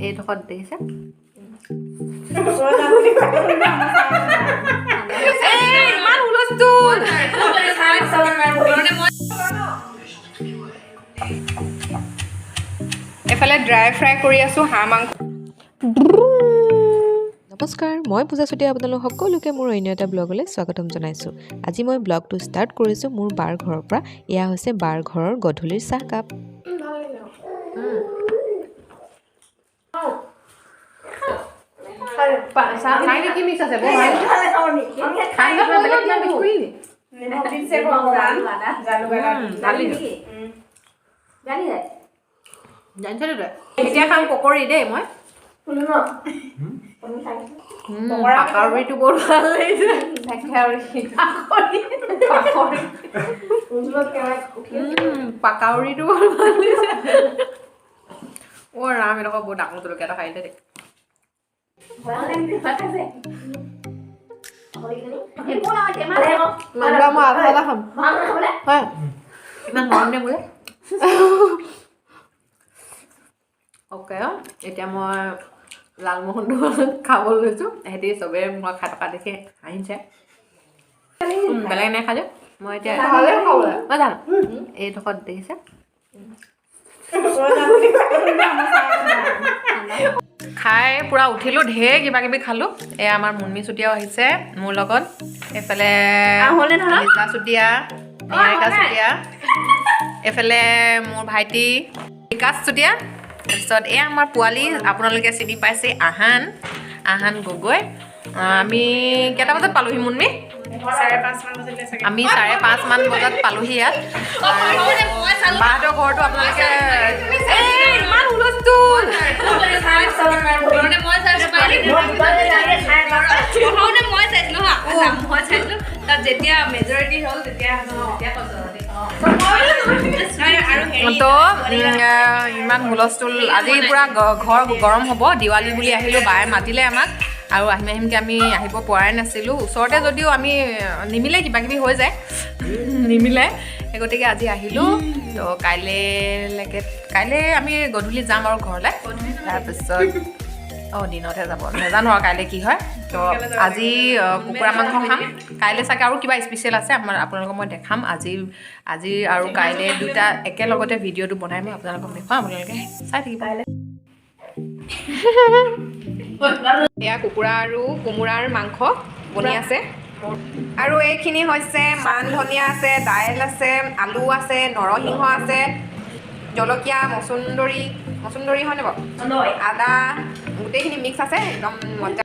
এইডোখৰত দেখিছে ইমান হুলস্থুল এফালে ড্ৰাই ফ্ৰাই কৰি আছোঁ হাঁহ মাংস। নমস্কাৰ, মই পূজা চুতীয়া আপোনালোক সকলোকে মোৰ অন্য এটা ব্লগলৈ স্বাগতম জনাইছোঁ। আজি মই ব্লগটো ষ্টাৰ্ট কৰিছোঁ মোৰ বাৰ ঘৰৰ পৰা। এয়া হৈছে বাৰ ঘৰৰ গধূলিৰ চাহকাপ। কি মিক্স আছে এতিয়া খাম পকৰি দেই মই পাকৰিটো বৰ ভাল লাগিছে পাকৰিটো বৰ ভাল লাগিছে অ' ৰাম এডোখৰ বৰ ডাঙৰ জলকীয়া এটা খাই দে দেই মই আধা আধা খাম ইমান গৰম নে বোলে অ'কে এতিয়া মই লালমোহনটো খাবলৈ লৈছোঁ সিহঁতি চবেই মই খাই থকা দেখি হাঁহিছে বেলেগ নাই খাই যে মই এতিয়া মই যাম এইডোখৰত দেখিছে খাই পূৰা উঠিলোঁ ঢেৰ কিবা কিবি খালোঁ এয়া আমাৰ মুন্মি চুতীয়াও আহিছে মোৰ লগত এইফালে লিজা চুতীয়া নিহাৰিকা চুতীয়া এইফালে মোৰ ভাইটি বিকাশ চুতীয়া তাৰপিছত এয়া আমাৰ পোৱালি আপোনালোকে চিনি পাইছে আহান গগৈ আমি কেইটা বজাত পালোহি মুন্মি 5:30 আমি 5:30 মান বজাত পালোহি ইয়াত বাহঁতৰ ঘৰটো আপোনালোকে ইমান হুলস্থুল যেতিয়া মেজৰিটি হ'ল তেতিয়া ইমান হুলস্থুল আজি পূৰা ঘৰ গৰম হ'ব দিৱালী বুলি আহিলোঁ বায়ে মাতিলে আমাক আৰু আহিমকৈ আমি আহিব পৰাই নাছিলোঁ ওচৰতে যদিও আমি নিমিলে কিবা কিবি হৈ যায় নিমিলে সেই গতিকে আজি আহিলোঁ তো কাইলৈ আমি গধূলি যাম আৰু ঘৰলৈ তাৰপিছত দিনতহে যাব নাজানো আৰু কাইলৈ কি হয় তো আজি কুকুৰা মাংস খাম কাইলৈ চাগে আৰু কিবা স্পেচিয়েল আছে আপোনালোকক মই দেখাম আজি আৰু কাইলৈ দুটা একেলগতে ভিডিঅ'টো বনাই মই আপোনালোকক দেখুৱাম আপোনালোকে চাই থাকিব এয়া কুকুৰা আৰু কোমোৰাৰ মাংস বনি আছে আৰু এইখিনি হৈছে মান ধনিয়া আছে দাইল আছে আলু আছে নৰসিংহ আছে জলকীয়া মচুন্দৰী হয়নে বাৰু আদা গোটেইখিনি মিক্স আছে একদম মজা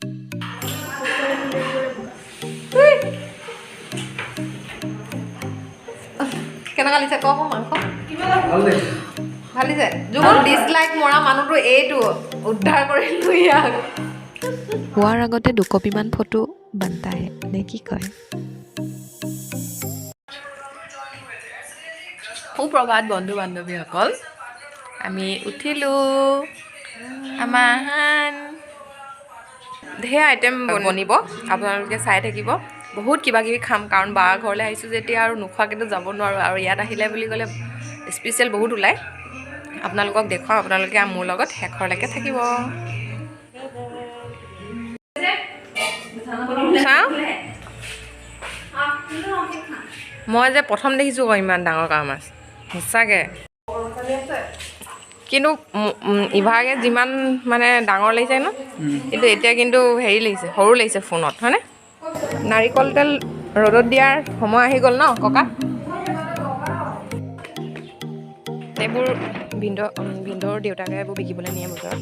কেনেকুৱা লাগিছে কওক মাংস ভাল লাগিছে যোন ডিছলাইক মৰা মানুহটো এইটো উদ্ধাৰ কৰিলোঁ ইয়াক হোৱাৰ আগতে দুকপিমান ফটো বান্তাহে নে কি কয় সুপ্ৰভাত বন্ধু বান্ধৱীসকল আমি উঠিলোঁ আমাৰ ঢেৰ আইটেম বনিব আপোনালোকে চাই থাকিব বহুত কিবা কিবি খাম কাৰণ বাৰ ঘৰলৈ আহিছোঁ যেতিয়া আৰু নোখোৱাকৈতো যাব নোৱাৰোঁ আৰু ইয়াত আহিলে বুলি ক'লে স্পেচিয়েল বহুত ওলায় আপোনালোকক দেখুৱাম আপোনালোকে মোৰ লগত শেষৰলৈকে থাকিব চাওঁ মই যে প্ৰথম দেখিছোঁ আকৌ ইমান ডাঙৰ কাৱৈ মাছ সঁচাকৈ কিন্তু ইভাগে যিমান মানে ডাঙৰ লাগিছে ন কিন্তু এতিয়া কিন্তু হেৰি লাগিছে সৰু লাগিছে ফোনত হয়নে নাৰিকল তেল ৰ'দত দিয়াৰ সময় আহি গ'ল ন ককা এইবোৰ ভিনদৌৰ দেউতাকে এইবোৰ বিকিবলৈ নিয়ে বজাৰত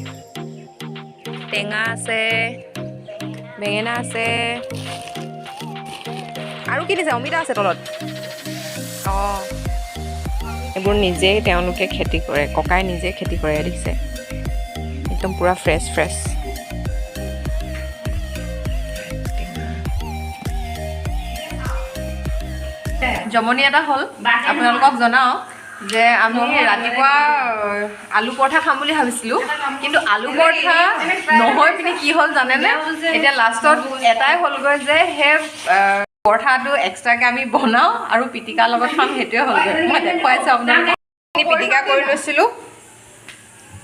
টেঙা আছে বেঙেনা আছে আৰু কি দিছে অমিতা আছে তলত অঁ এইবোৰ নিজেই তেওঁলোকে খেতি কৰে ককাই নিজে খেতি কৰে দেখিছে একদম পূৰা ফ্ৰেছ জমনি এটা হ'ল আপোনালোকক জনাওঁ যে আমি ৰাতিপুৱা আলু পৰঠা খাম বুলি ভাবিছিলোঁ কিন্তু আলু পৰঠা নহয় পিনে কি হ'ল জানেনে এতিয়া লাষ্টত এটাই হ'লগৈ যে সেই পৰঠাটো এক্সট্ৰাকৈ আমি বনাওঁ আৰু পিটিকাৰ লগত খাম সেইটোৱে হ'লগৈ মই দেখুৱাইছোঁ আপোনালোকে পিটিকা কৰি লৈছিলোঁ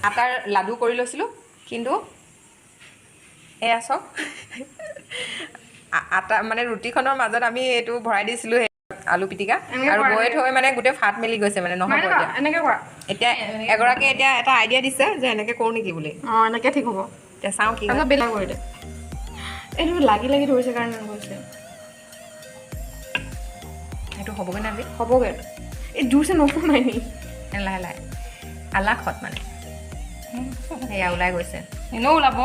আটাৰ লাডু কৰি লৈছিলোঁ কিন্তু এয়া চাওক আটা মানে ৰুটিখনৰ মাজত আমি এইটো ভৰাই দিছিলোঁ আলু পিটিকা আৰু বৈ থৈ মানে গোটেই ফাট মেলি গৈছে মানে নহ'ব এতিয়া এনেকৈ কৰা এতিয়া এগৰাকীয়ে এতিয়া এটা আইডিয়া দিছে যে এনেকৈ কৰোঁ নেকি বুলি অঁ এনেকৈ ঠিক হ'ব এতিয়া চাওঁ কি তাৰপিছত বেলেগ কৰি দে এইটো লাগি লাগি ধৰিছে কাৰণে গৈছে সেইটো হ'বগৈ নে আজি হ'বগৈ এই জোৰছে নকমাই নি লাহে লাহে আলাখত মানে এয়া ওলাই গৈছে এনেও ওলাব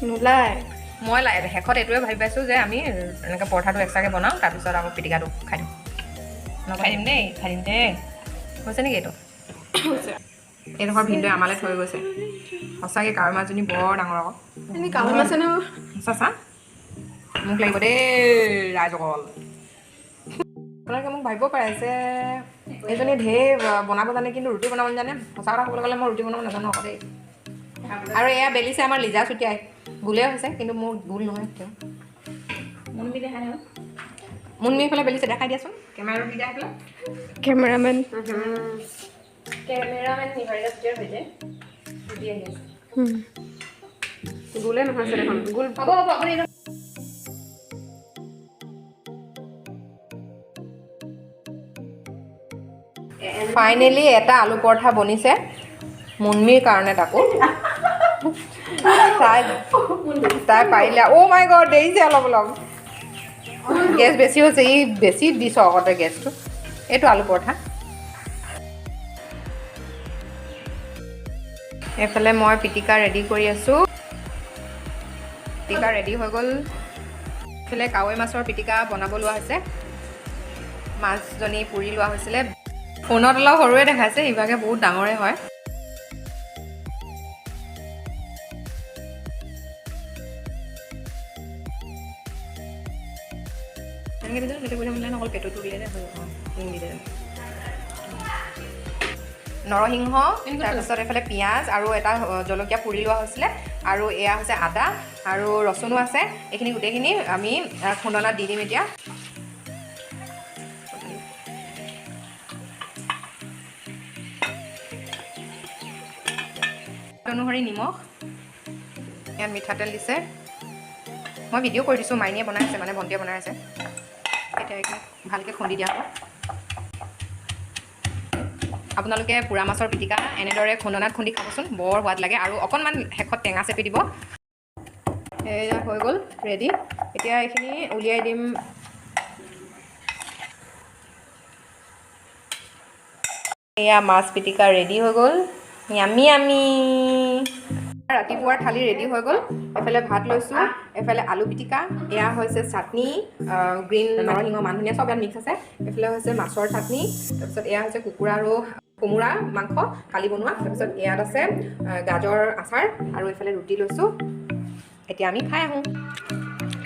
নোলায় মই শেষত এইটোৱে ভাবি পাইছোঁ যে আমি এনেকৈ পৰঠাটো এক্সট্ৰাকৈ বনাওঁ তাৰপিছত আকৌ পিটিকাটো খাই দিম খাই দিম দেই হৈছে নেকি এইটো এইডোখৰ ভিনদেউ আমালৈ থৈ গৈছে সঁচাকৈ কাৱৈ মাছজনী বৰ ডাঙৰ আকৌ এনেই কাৱৈ মাছ ন সঁচা মোক লাগিব দেই ৰাইজসকল আপোনালোকে মোক ভাবিব পাৰে যে এইজনী ঢেৰ বনাব জানে কিন্তু ৰুটি বনাব জানে সঁচা কথা ক'বলৈ গ'লে মই ৰুটি বনাব নাজানো আকৌ দেই আৰু এয়া বেলিছে আমাৰ লিজা চুতীয়াই গোলেই হৈছে কিন্তু মোৰ গোল নহয় তেওঁ মুনমি এইফালে বেলিছে দেখাই দিয়াচোন কেমেৰাটো দি দিয়া এইফালে কেমেৰামেন কেমেৰামেন নিহাৰিকা চুতীয়াৰ হৈ যায় সুধি আহি আছে গোলে নহয় আছে দেখোন গোল হ'ব আপুনি ফাইনেলি এটা আলু পৰঠা বনিছে মুনমিৰ কাৰণে তাকো তাই পাৰিলে অ' মাই গড দেৰিছে অলপ গেছ বেছি হৈছে ই বেছি দিছ আগতে গেছটো এইটো আলু পৰঠা এইফালে মই পিটিকা ৰেডি কৰি আছোঁ পিটিকা ৰেডি হৈ গ'ল এইফালে কাৱৈ মাছৰ পিটিকা বনাব লোৱা হৈছে মাছজনী পুৰি লোৱা হৈছিলে ফোনত অলপ সৰুৱে দেখাইছে ইভাগে বহুত ডাঙৰে হয় এনেকৈ দিলে সেইটো কৰি মানে অকল পেটটো উলিয়াই নৰসিংহ তাৰপিছত এইফালে পিঁয়াজ আৰু এটা জলকীয়া পুৰি লোৱা হৈছিলে আৰু এয়া হৈছে আদা আৰু ৰচুনো আছে এইখিনি গোটেইখিনি আমি খুন্দনাত দি দিম এতিয়া অনুসৰি নিমখ ইয়াত মিঠাতেল দিছে মই ভিডিঅ' কৰি দিছোঁ মাইনীয়ে বনাই আছে মানে ভণ্টিয়ে বনাই আছে এতিয়া এইখিনি ভালকৈ খুন্দি দিয়া হয় আপোনালোকে পোৰা মাছৰ পিটিকা এনেদৰে খুন্দনাত খুন্দি খাবচোন বৰ সোৱাদ লাগে আৰু অকণমান শেষত টেঙা চেপি দিব এয়া হৈ গ'ল ৰেডি এতিয়া এইখিনি উলিয়াই দিম এয়া মাছ পিটিকা ৰেডি হৈ গ'ল য়ামি আমি ৰাতিপুৱাৰ থালি ৰেডি হৈ গ'ল এফালে ভাত লৈছোঁ এফালে আলু পিটিকা এয়া হৈছে চাটনি গ্ৰীণ নৰসিংহ মান ধনিয়া চব ইয়াত মিক্স আছে এফালে হৈছে মাছৰ চাটনি তাৰপিছত এয়া হৈছে কুকুৰা আৰু কোমোৰা মাংস কালি বনোৱা তাৰপিছত ইয়াত আছে গাজৰ আচাৰ আৰু এইফালে ৰুটি লৈছোঁ এতিয়া আমি খাই আহোঁ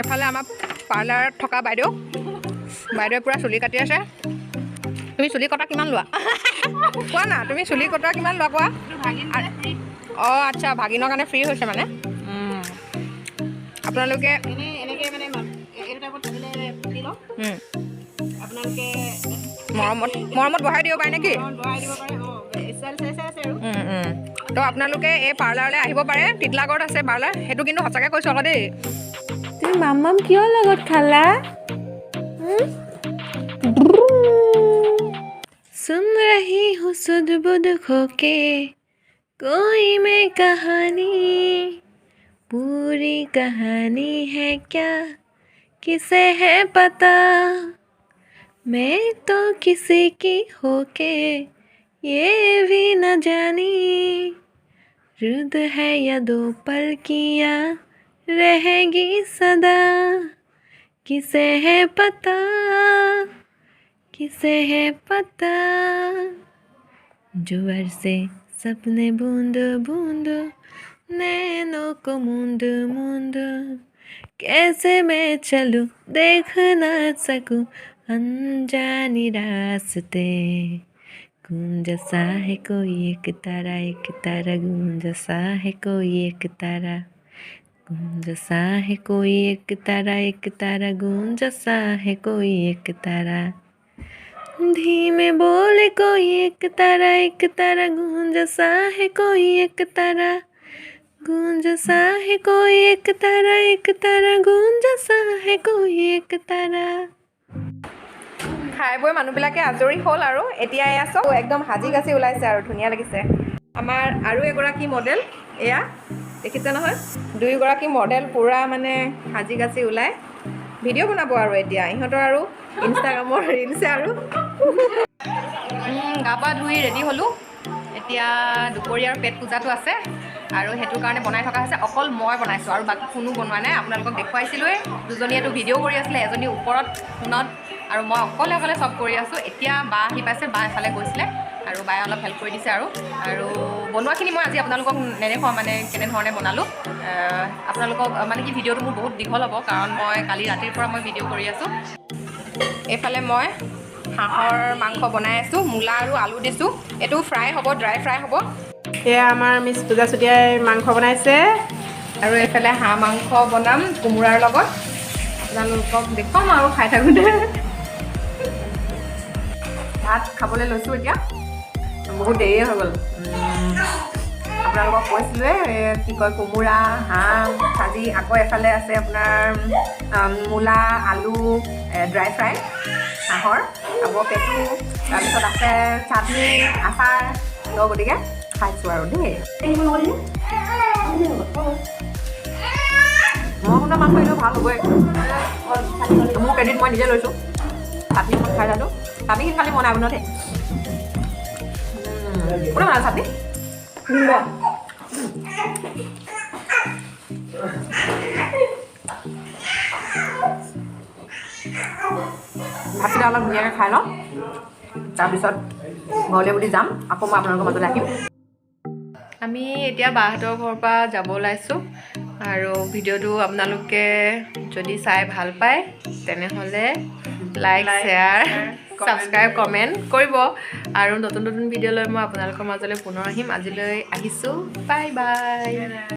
এফালে আমাৰ পাৰ্লাৰত থকা বাইদেৱে পূৰা চুলি কাটি আছে তুমি চুলি কটা কিমান লোৱা কোৱা না তুমি চুলি কটা কিমান লোৱা কোৱা অঁ আচ্ছা ভাগিনৰ কাৰণে ফ্ৰী হৈছে মানে আপোনালোকে মৰমত বঢ়াই দিব পাৰে নেকি তো আপোনালোকে এই পাৰ্লাৰলৈ আহিব পাৰে তিতলাগড়ত আছে পাৰ্লাৰ সেইটো কিন্তু সঁচাকৈ কৈছোঁ আকৌ দেই তুমি মামাম কিয় লগত খালা सुन रही हूँ सुध बुध खोके कोई मैं कहानी पूरी कहानी है क्या किसे है पता मैं तो किसी की होके ये भी न जानी रुद है या दो पल किया रहेगी सदा किसे है पता किसे है पता जुवर से सपने बूंद बूंद नैनों को मूंद मूंद कैसे मैं चलूं देख ना सकूं अनजानी रास्ते गूंज सा है कोई एक तारा गूंज सा है कोई एक तारा गूंज सा है कोई एक तारा गूंज सा है कोई एक तारा धीमे बोले कोई एक तारा गूंज सा है कोई एक तारा गूंज सा है कोई एक तारा गूंज सा है कोई एक तारा। খাই বৈ মানুহবিলাকে আজৰি হ'ল আৰু এতিয়া এয়া চব একদম সাজি কাচি ওলাইছে আৰু ধুনীয়া লাগিছে। আমাৰ আৰু এগৰাকী মডেল এয়া দেখিছে নহয়, দুয়োগৰাকী মডেল পূৰা মানে সাজি কাচি ওলাই ভিডিঅ' বনাব আৰু এতিয়া ইহঁতৰ আৰু ইনষ্টাগ্ৰামৰ ৰিলছে আৰু গা পা ধুই ৰেডি হ'লোঁ। এতিয়া দুপৰীয়াৰ পেট পূজাটো আছে আৰু সেইটোৰ কাৰণে বনাই থকা হৈছে। অকল মই বনাইছোঁ আৰু বাকী কোনো বনোৱা নাই। আপোনালোকক দেখুৱাইছিলোঁৱে, দুজনীয়েতো ভিডিঅ' কৰি আছিলে, এজনী ওপৰত ফোনত আৰু মই অকলে অকলে চব কৰি আছোঁ। এতিয়া বা আহি পাইছে, বা এফালে গৈছিলে আৰু বায়ে অলপ হেল্প কৰি দিছে আৰু বনোৱাখিনি মই আজি আপোনালোকক নেদেখুৱাওঁ মানে কেনেধৰণে বনালোঁ। আপোনালোকক মানে কি ভিডিঅ'টো মোৰ বহুত দীঘল হ'ব, কাৰণ মই কালি ৰাতিৰ পৰা মই ভিডিঅ' কৰি আছোঁ। এইফালে মই হাঁহৰ মাংস বনাই আছোঁ, মূলা আৰু আলু দিছোঁ। এইটো ফ্ৰাই হ'ব, ড্ৰাই ফ্ৰাই হ'ব। এয়া আমাৰ মিছ পূজা চুতীয়াই মাংস বনাইছে আৰু এইফালে হাঁহ মাংস বনাম কোমোৰাৰ লগত। আপোনালোকক দেখুৱাম আৰু খাই থাকোঁতে। ভাত খাবলৈ লৈছোঁ এতিয়া, বহুত দেৰিয়ে হৈ গ'ল। আপোনালোকক কৈছিলোঁৱে কি কয় কোমোৰা হাঁহ ভাজি, আকৌ এফালে আছে আপোনাৰ মূলা আলু ড্ৰাই ফ্ৰাই হাঁহৰ, আকৌ পেটু, তাৰপিছত আছে চাটনি আচাৰ। তো গতিকে খাইছোঁ আৰু দেই। মই শুনা মাংস এনেও ভাল হ'বই, মোৰ ক্ৰেডিট মই নিজে লৈছোঁ। চাটনি অকণ খাই যালোঁ, চাটনিখিনি খালি মই নাই বনোৱা দেই। কোনে বনালে চাটনি? ভাতকেইটা অলপ ধুনীয়াকৈ খাই লওঁ, তাৰপিছত ঘৰলৈ বুলি যাম। আকৌ মই আপোনালোকৰ মাজলৈ আহিম। আমি এতিয়া বাহঁতৰ ঘৰৰ পৰা যাব ওলাইছোঁ আৰু ভিডিঅ'টো আপোনালোকে যদি চাই ভাল পায় তেনেহ'লে লাইক শ্বেয়াৰ ছাবস্ক্ৰাইব কমেণ্ট কৰিব আৰু নতুন নতুন ভিডিঅ' লৈ মই আপোনালোকৰ মাজলৈ পুনৰ আহিম। আজিলৈ আহিছোঁ, বাই বাই।